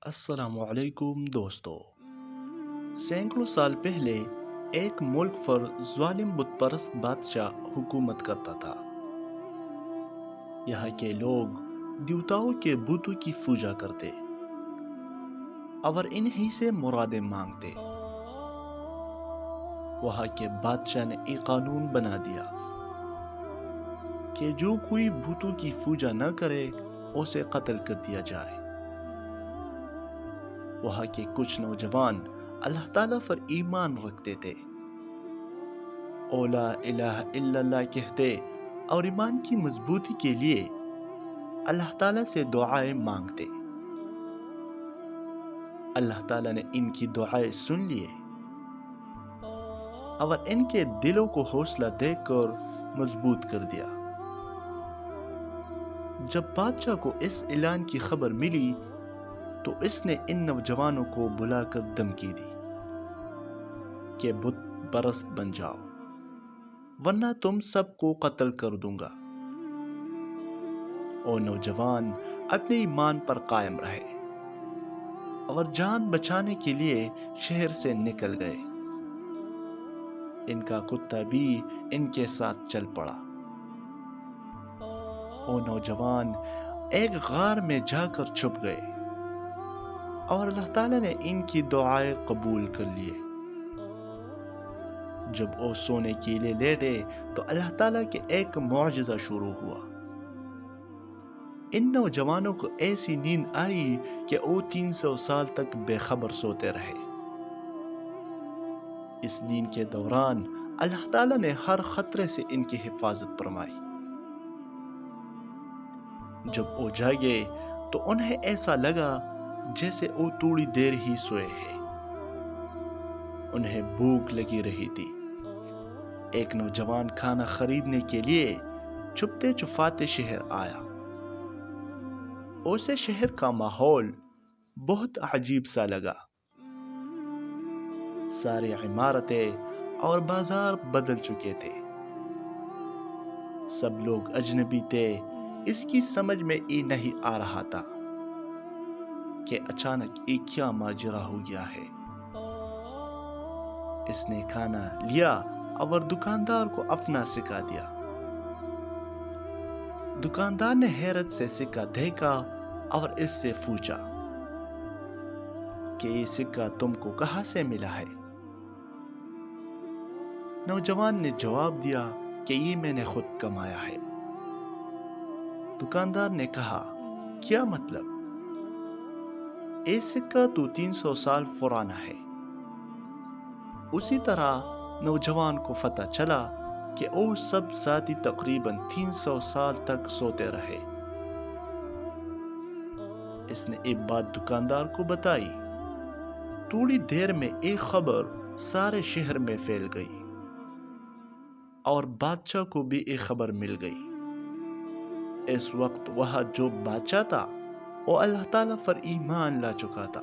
السلام علیکم دوستو۔ سینکڑوں سال پہلے ایک ملک پر ظالم بت پرست بادشاہ حکومت کرتا تھا۔ یہاں کے لوگ دیوتاؤں کے بتوں کی پوجا کرتے اور انہی سے مرادیں مانگتے۔ وہاں کے بادشاہ نے ایک قانون بنا دیا کہ جو کوئی بتوں کی پوجا نہ کرے اسے قتل کر دیا جائے۔ وہاں کے کچھ نوجوان اللہ تعالیٰ پر ایمان رکھتے تھے، لا الہ الا اللہ کہتے اور ایمان کی مضبوطی کے لیے اللہ تعالیٰ سے دعائیں مانگتے۔ اللہ تعالیٰ نے ان کی دعائیں سن لیے اور ان کے دلوں کو حوصلہ دے کر مضبوط کر دیا۔ جب بادشاہ کو اس اعلان کی خبر ملی تو اس نے ان نوجوانوں کو بلا کر دھمکی دی کہ بت پرست بن جاؤ ورنہ تم سب کو قتل کر دوں گا۔ اور نوجوان اپنے ایمان پر قائم رہے اور جان بچانے کے لیے شہر سے نکل گئے۔ ان کا کتا بھی ان کے ساتھ چل پڑا۔ وہ نوجوان ایک غار میں جا کر چھپ گئے اور اللہ تعالیٰ نے ان کی دعائیں قبول کر لیے۔ جب وہ سونے کے لیے لیٹے تو اللہ تعالیٰ کے ایک معجزہ شروع ہوا۔ ان نوجوانوں کو ایسی نیند آئی کہ وہ 300 سال تک بے خبر سوتے رہے۔ اس نیند کے دوران اللہ تعالیٰ نے ہر خطرے سے ان کی حفاظت فرمائی۔ جب وہ جاگے تو انہیں ایسا لگا جیسے وہ تھوڑی دیر ہی سوئے ہیں۔ انہیں بھوک لگی رہی تھی۔ ایک نوجوان کھانا خریدنے کے لیے چھپتے چھپاتے شہر آیا۔ اسے شہر کا ماحول بہت عجیب سا لگا۔ ساری عمارتیں اور بازار بدل چکے تھے۔ سب لوگ اجنبی تھے۔ اس کی سمجھ میں یہ نہیں آ رہا تھا کہ اچانک یہ کیا ماجرا ہو گیا ہے۔ اس نے کھانا لیا اور دکاندار کو اپنا سکہ دیا۔ دکاندار نے حیرت سے سکہ دیکھا اور اس سے پوچھا کہ یہ سکہ تم کو کہاں سے ملا ہے؟ نوجوان نے جواب دیا کہ یہ میں نے خود کمایا ہے۔ دکاندار نے کہا، کیا مطلب؟ یہ سکہ تو 300 سال پرانا ہے۔ اسی طرح نوجوان کو پتہ چلا کہ وہ سب ساتھی تقریباً 300 سال تک سوتے رہے۔ اس نے ایک بات دکاندار کو بتائی۔ تھوڑی دیر میں ایک خبر سارے شہر میں پھیل گئی اور بادشاہ کو بھی ایک خبر مل گئی۔ اس وقت وہاں جو بادشاہ تھا وہ اللہ تعالیٰ پر ایمان لا چکا تھا۔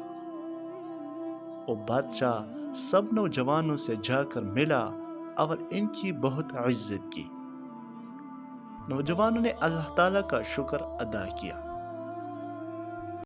وہ بادشاہ سب نوجوانوں سے جا کر ملا اور ان کی بہت عزت کی۔ نوجوانوں نے اللہ تعالیٰ کا شکر ادا کیا۔